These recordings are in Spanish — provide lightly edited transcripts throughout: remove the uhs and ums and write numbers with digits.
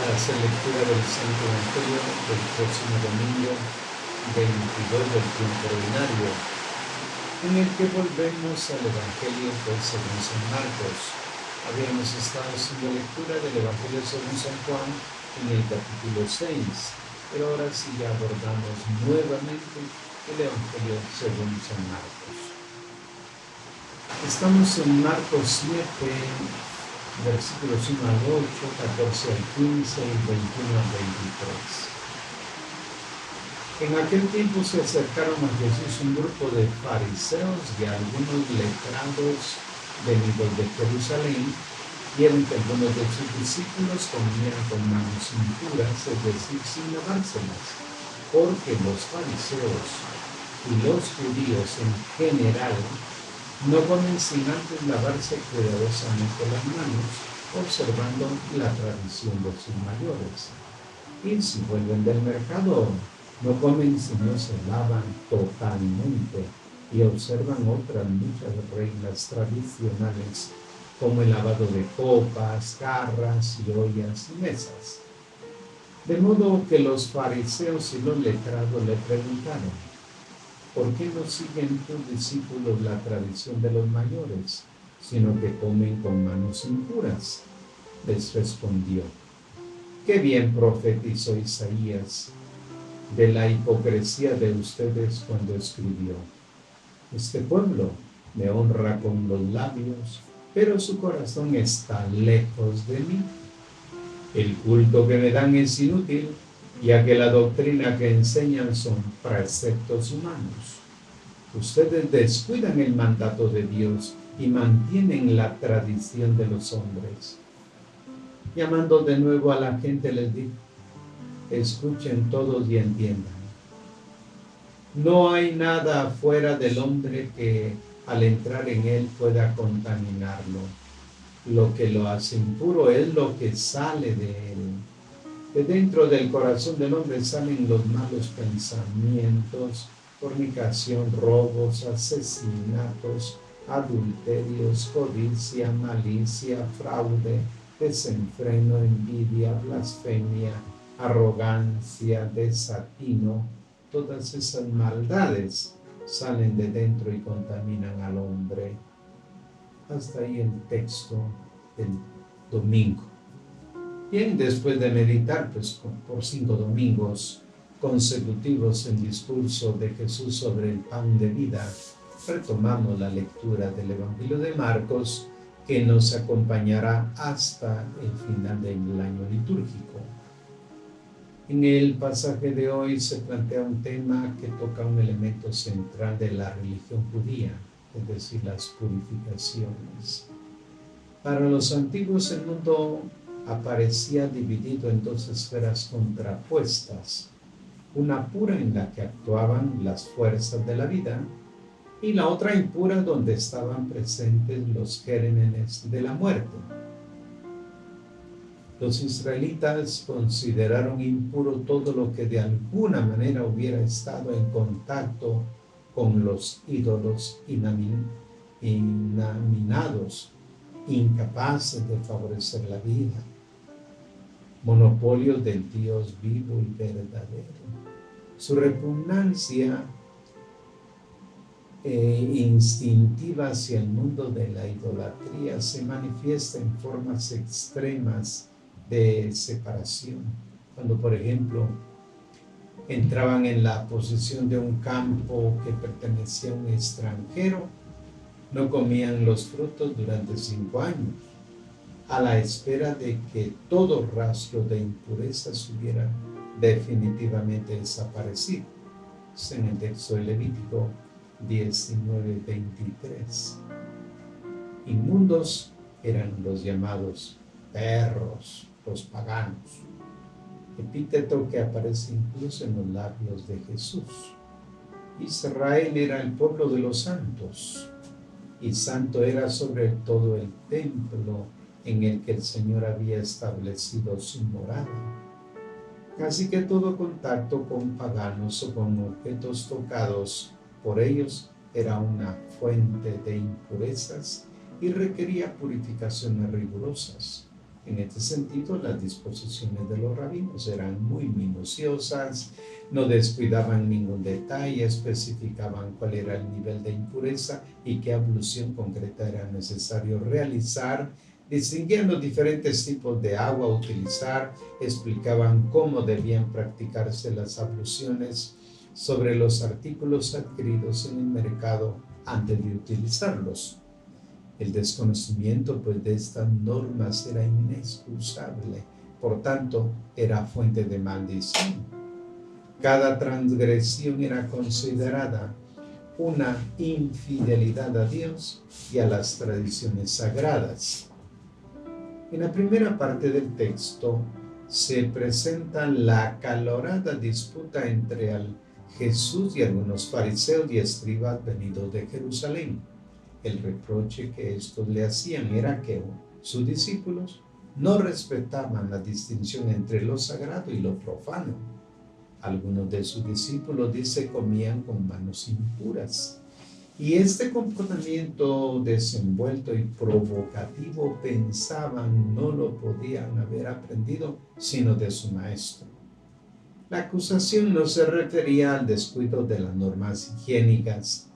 para hacer lectura del Santo Evangelio del próximo domingo 22 del tiempo ordinario, en el que volvemos al Evangelio según San Marcos. Habíamos estado haciendo lectura del Evangelio según San Juan en el capítulo 6, pero ahora sí ya abordamos nuevamente el Evangelio según San Marcos. Estamos en Marcos 7, versículos 1 al 8, 14 al 15 y 21 al 23. En aquel tiempo se acercaron a Jesús un grupo de fariseos y algunos letrados venidos de Jerusalén, vieron que algunos de sus discípulos comían con manos impuras, es decir, sin lavárselas, porque los fariseos y los judíos en general no comen sin antes lavarse cuidadosamente las manos, observando la tradición de sus mayores. Y si vuelven del mercado, no comen si no se lavan totalmente y observan otras muchas reglas tradicionales, como el lavado de copas, jarras y ollas y mesas. De modo que los fariseos y los letrados le preguntaron: ¿por qué no siguen tus discípulos la tradición de los mayores, sino que comen con manos impuras? Les respondió: qué bien profetizó Isaías de la hipocresía de ustedes cuando escribió: este pueblo me honra con los labios, pero su corazón está lejos de mí. El culto que me dan es inútil, ya que la doctrina que enseñan son preceptos humanos. Ustedes descuidan el mandato de Dios y mantienen la tradición de los hombres. Llamando de nuevo a la gente les dijo: escuchen todos y entiendan. No hay nada fuera del hombre que al entrar en él pueda contaminarlo. Lo que lo hace impuro es lo que sale de él. De dentro del corazón del hombre salen los malos pensamientos, fornicación, robos, asesinatos, adulterios, codicia, malicia, fraude, desenfreno, envidia, blasfemia, arrogancia, desatino. Todas esas maldades salen de dentro y contaminan al hombre. Hasta ahí el texto del domingo. Bien, después de meditar por 5 domingos consecutivos el discurso de Jesús sobre el pan de vida, retomamos la lectura del Evangelio de Marcos, que nos acompañará hasta el final del año litúrgico. En el pasaje de hoy se plantea un tema que toca un elemento central de la religión judía, es decir, las purificaciones. Para los antiguos el mundo aparecía dividido en dos esferas contrapuestas, una pura en la que actuaban las fuerzas de la vida y la otra impura donde estaban presentes los gérmenes de la muerte. Los israelitas consideraron impuro todo lo que de alguna manera hubiera estado en contacto con los ídolos inanimados, incapaces de favorecer la vida, monopolios del Dios vivo y verdadero. Su repugnancia instintiva hacia el mundo de la idolatría se manifiesta en formas extremas de separación. Cuando, por ejemplo, entraban en la posesión de un campo que pertenecía a un extranjero, no comían los frutos durante 5 años, a la espera de que todo rastro de impurezas hubiera definitivamente desaparecido. Es en el texto de Levítico 19:23. Inmundos eran los llamados perros, los paganos, epíteto que aparece incluso en los labios de Jesús. Israel era el pueblo de los santos, y santo era sobre todo el templo en el que el Señor había establecido su morada. Así que todo contacto con paganos o con objetos tocados por ellos era una fuente de impurezas y requería purificaciones rigurosas. En este sentido, las disposiciones de los rabinos eran muy minuciosas, no descuidaban ningún detalle, especificaban cuál era el nivel de impureza y qué ablución concreta era necesario realizar, distinguiendo diferentes tipos de agua a utilizar, explicaban cómo debían practicarse las abluciones sobre los artículos adquiridos en el mercado antes de utilizarlos. El desconocimiento pues, de estas normas era inexcusable, por tanto, era fuente de maldición. Cada transgresión era considerada una infidelidad a Dios y a las tradiciones sagradas. En la primera parte del texto se presenta la acalorada disputa entre Jesús y algunos fariseos y escribas venidos de Jerusalén. El reproche que estos le hacían era que sus discípulos no respetaban la distinción entre lo sagrado y lo profano. Algunos de sus discípulos, dice, comían con manos impuras. Y este comportamiento desenvuelto y provocativo pensaban no lo podían haber aprendido sino de su maestro. La acusación no se refería al descuido de las normas higiénicas,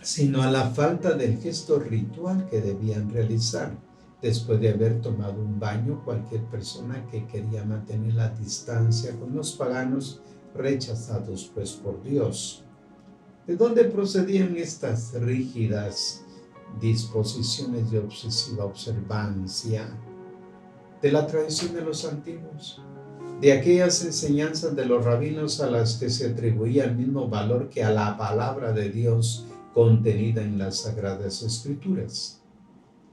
sino a la falta del gesto ritual que debían realizar. Después de haber tomado un baño, cualquier persona que quería mantener la distancia con los paganos, rechazados pues por Dios. ¿De dónde procedían estas rígidas disposiciones de obsesiva observancia? De la tradición de los antiguos, de aquellas enseñanzas de los rabinos a las que se atribuía el mismo valor que a la palabra de Dios contenida en las Sagradas Escrituras.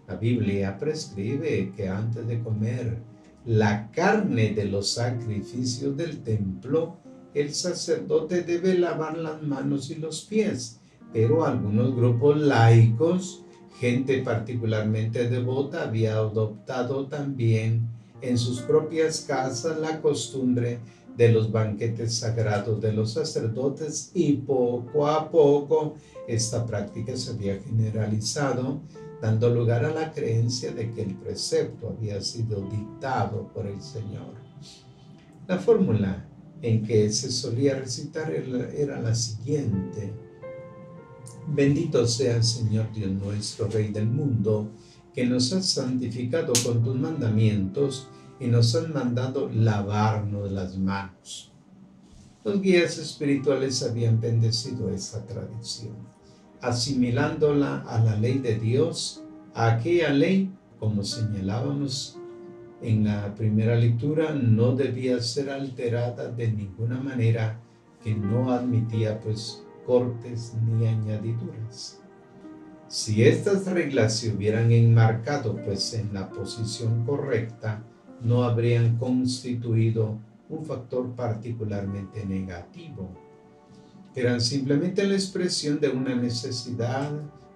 La Biblia prescribe que antes de comer la carne de los sacrificios del templo, el sacerdote debe lavar las manos y los pies, pero algunos grupos laicos, gente particularmente devota, había adoptado también en sus propias casas la costumbre de los banquetes sagrados de los sacerdotes y poco a poco esta práctica se había generalizado, dando lugar a la creencia de que el precepto había sido dictado por el Señor. La fórmula en que se solía recitar era la siguiente: bendito sea el Señor Dios nuestro, Rey del mundo, que nos has santificado con tus mandamientos y nos han mandado lavarnos las manos. Los guías espirituales habían bendecido esta tradición, asimilándola a la ley de Dios, a aquella ley, como señalábamos en la primera lectura, no debía ser alterada de ninguna manera, que no admitía pues cortes ni añadiduras. Si estas reglas se hubieran enmarcado pues en la posición correcta, no habrían constituido un factor particularmente negativo. Eran simplemente la expresión de una necesidad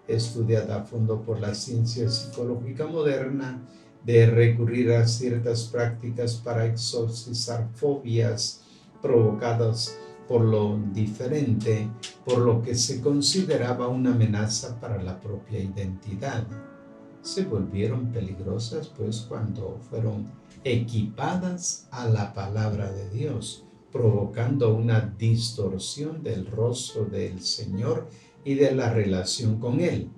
estudiada a fondo por la ciencia psicológica moderna de recurrir a ciertas prácticas para exorcizar fobias provocadas por lo diferente, por lo que se consideraba una amenaza para la propia identidad. Se volvieron peligrosas pues cuando fueron equipadas a la palabra de Dios, provocando una distorsión del rostro del Señor y de la relación con Él.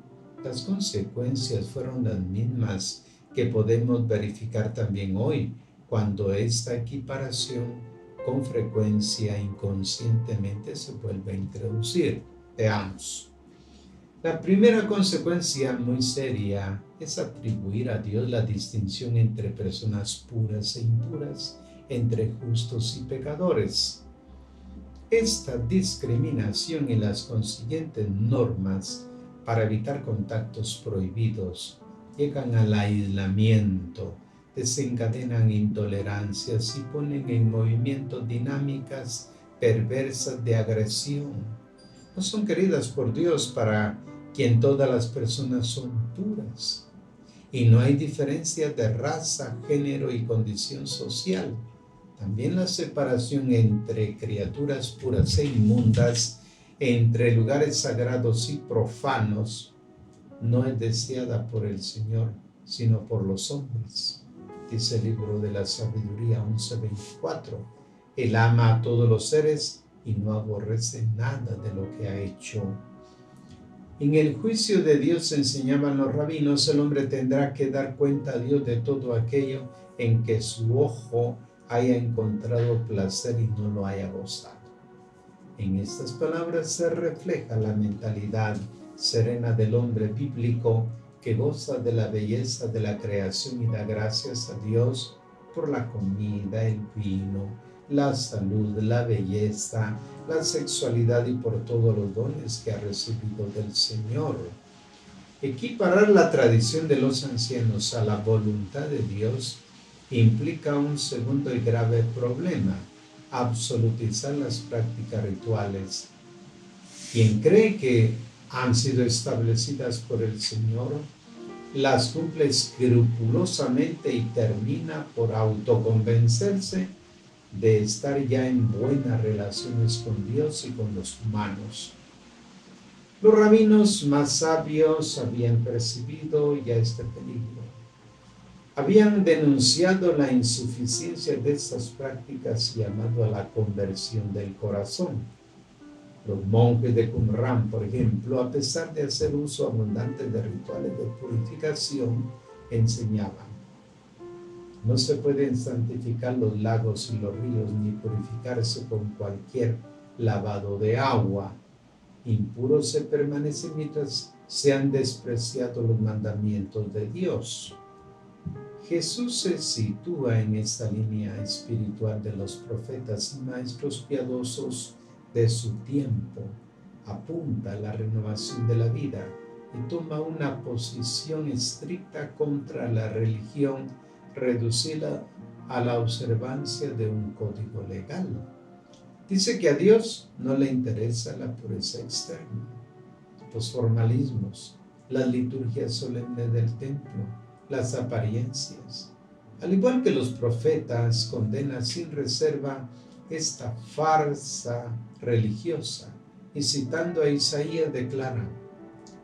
Las consecuencias fueron las mismas que podemos verificar también hoy, cuando esta equiparación con frecuencia inconscientemente se vuelve a introducir. Veamos. La primera consecuencia muy seria es atribuir a Dios la distinción entre personas puras e impuras, entre justos y pecadores. Esta discriminación y las consiguientes normas para evitar contactos prohibidos llegan al aislamiento, desencadenan intolerancias y ponen en movimiento dinámicas perversas de agresión. No son queridas por Dios, para quien todas las personas son puras, y no hay diferencia de raza, género y condición social. También la separación entre criaturas puras e inmundas, entre lugares sagrados y profanos, no es deseada por el Señor, sino por los hombres. Dice el libro de la sabiduría 11:24. Él ama a todos los seres y no aborrece nada de lo que ha hecho. En el juicio de Dios, enseñaban los rabinos, el hombre tendrá que dar cuenta a Dios de todo aquello en que su ojo haya encontrado placer y no lo haya gozado. En estas palabras se refleja la mentalidad serena del hombre bíblico que goza de la belleza de la creación y da gracias a Dios por la comida, el vino, la salud, la belleza, la sexualidad y por todos los dones que ha recibido del Señor. Equiparar la tradición de los ancianos a la voluntad de Dios implica un segundo y grave problema: absolutizar las prácticas rituales. Quien cree que han sido establecidas por el Señor, las cumple escrupulosamente y termina por autoconvencerse de estar ya en buenas relaciones con Dios y con los humanos. Los rabinos más sabios habían percibido ya este peligro. Habían denunciado la insuficiencia de estas prácticas y llamado a la conversión del corazón. Los monjes de Qumran, por ejemplo, a pesar de hacer uso abundante de rituales de purificación, enseñaban: no se pueden santificar los lagos y los ríos, ni purificarse con cualquier lavado de agua. Impuro se permanece mientras se han despreciado los mandamientos de Dios. Jesús se sitúa en esta línea espiritual de los profetas y maestros piadosos de su tiempo. Apunta a la renovación de la vida y toma una posición estricta contra la religión reducida a la observancia de un código legal. Dice que a Dios no le interesa la pureza externa, los formalismos, las liturgias solemnes del templo, las apariencias. Al igual que los profetas, condena sin reserva esta farsa religiosa y, citando a Isaías, declara: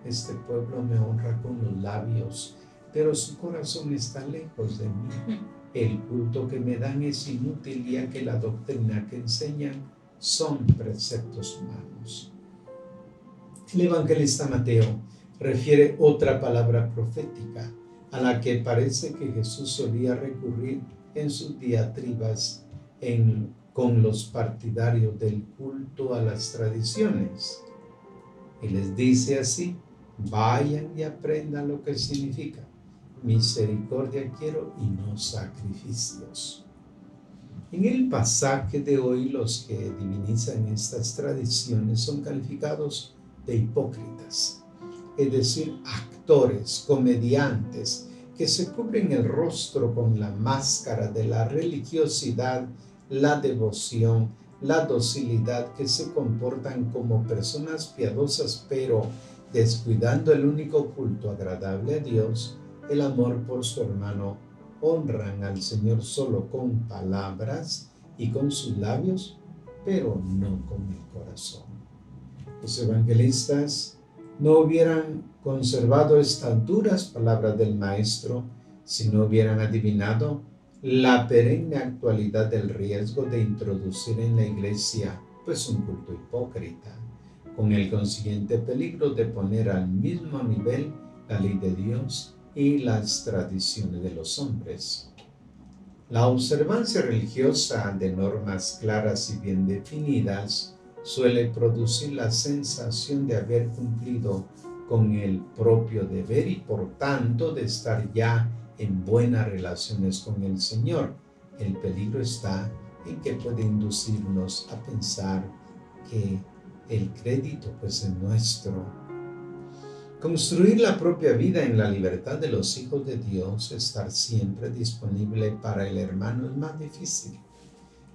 este pueblo me honra con los labios, pero su corazón está lejos de mí. El culto que me dan es inútil, ya que la doctrina que enseñan son preceptos humanos. El evangelista Mateo refiere otra palabra profética a la que parece que Jesús solía recurrir en sus diatribas con los partidarios del culto a las tradiciones. Y les dice así: vayan y aprendan lo que significa: misericordia quiero y no sacrificios. En el pasaje de hoy, los que divinizan estas tradiciones son calificados de hipócritas, es decir, actores, comediantes, que se cubren el rostro con la máscara de la religiosidad, la devoción, la docilidad, que se comportan como personas piadosas, pero descuidando el único culto agradable a Dios, el amor por su hermano. Honran al Señor solo con palabras y con sus labios, pero no con el corazón. Los evangelistas no hubieran conservado estas duras palabras del Maestro si no hubieran adivinado la perenne actualidad del riesgo de introducir en la iglesia un culto hipócrita, con el consiguiente peligro de poner al mismo nivel la ley de Dios y las tradiciones de los hombres. La observancia religiosa de normas claras y bien definidas suele producir la sensación de haber cumplido con el propio deber y por tanto de estar ya en buenas relaciones con el Señor. El peligro está en que puede inducirnos a pensar que el crédito es nuestro. Construir la propia vida en la libertad de los hijos de Dios, estar siempre disponible para el hermano, es más difícil.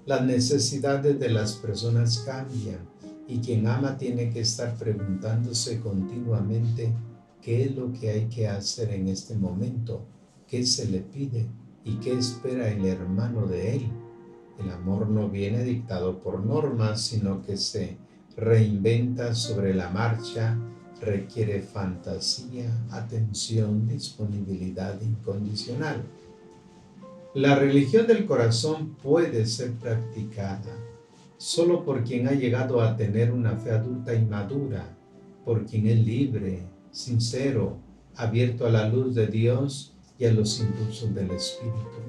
Las necesidades de las personas cambian y quien ama tiene que estar preguntándose continuamente qué es lo que hay que hacer en este momento, qué se le pide y qué espera el hermano de él. El amor no viene dictado por normas, sino que se reinventa sobre la marcha requiere fantasía, atención, disponibilidad incondicional. La religión del corazón puede ser practicada solo por quien ha llegado a tener una fe adulta y madura, por quien es libre, sincero, abierto a la luz de Dios y a los impulsos del Espíritu.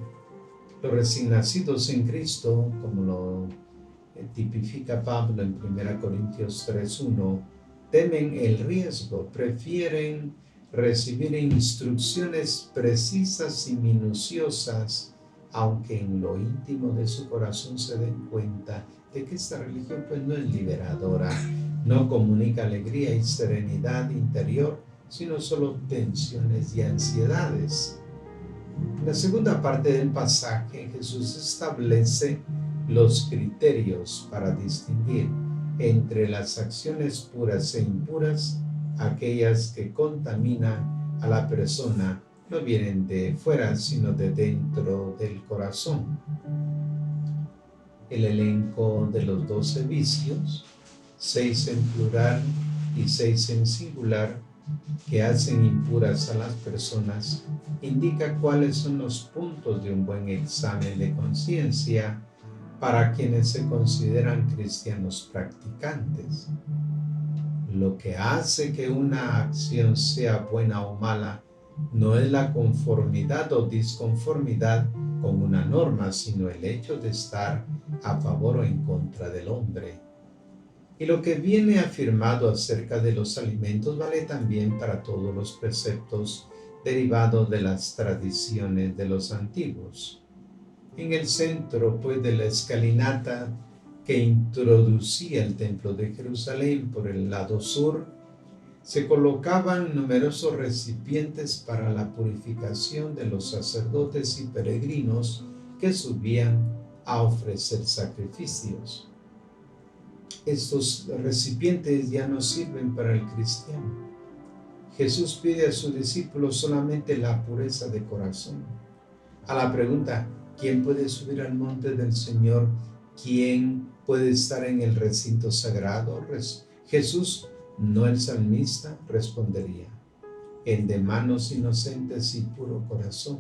Los recién nacidos en Cristo, como lo tipifica Pablo en 1 Corintios 3:1, temen el riesgo, prefieren recibir instrucciones precisas y minuciosas, aunque en lo íntimo de su corazón se den cuenta de que esta religión pues no es liberadora, no comunica alegría y serenidad interior, sino solo tensiones y ansiedades. En la segunda parte del pasaje, Jesús establece los criterios para distinguir entre las acciones puras e impuras, aquellas que contaminan a la persona, no vienen de fuera, sino de dentro del corazón. El elenco de los 12 vicios, 6 en plural y 6 en singular, que hacen impuras a las personas, indica cuáles son los puntos de un buen examen de conciencia para quienes se consideran cristianos practicantes. Lo que hace que una acción sea buena o mala no es la conformidad o disconformidad con una norma, sino el hecho de estar a favor o en contra del hombre. Y lo que viene afirmado acerca de los alimentos vale también para todos los preceptos derivados de las tradiciones de los antiguos. En el centro, pues, de la escalinata que introducía el templo de Jerusalén por el lado sur, se colocaban numerosos recipientes para la purificación de los sacerdotes y peregrinos que subían a ofrecer sacrificios. Estos recipientes ya no sirven para el cristiano. Jesús pide a sus discípulos solamente la pureza de corazón. A la pregunta, ¿quién puede subir al monte del Señor? ¿Quién puede estar en el recinto sagrado? Jesús, no el salmista, respondería, el de manos inocentes y puro corazón.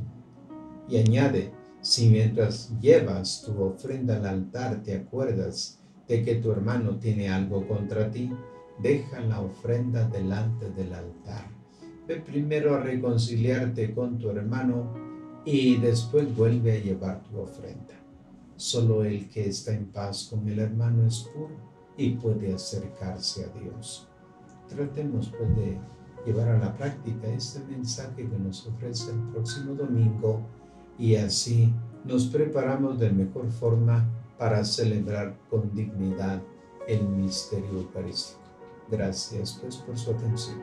Y añade, si mientras llevas tu ofrenda al altar te acuerdas de que tu hermano tiene algo contra ti, deja la ofrenda delante del altar. Ve primero a reconciliarte con tu hermano y después vuelve a llevar tu ofrenda. Solo el que está en paz con el hermano es puro y puede acercarse a Dios. Tratemos pues de llevar a la práctica este mensaje que nos ofrece el próximo domingo y así nos preparamos de mejor forma para celebrar con dignidad el misterio eucarístico. Gracias pues por su atención.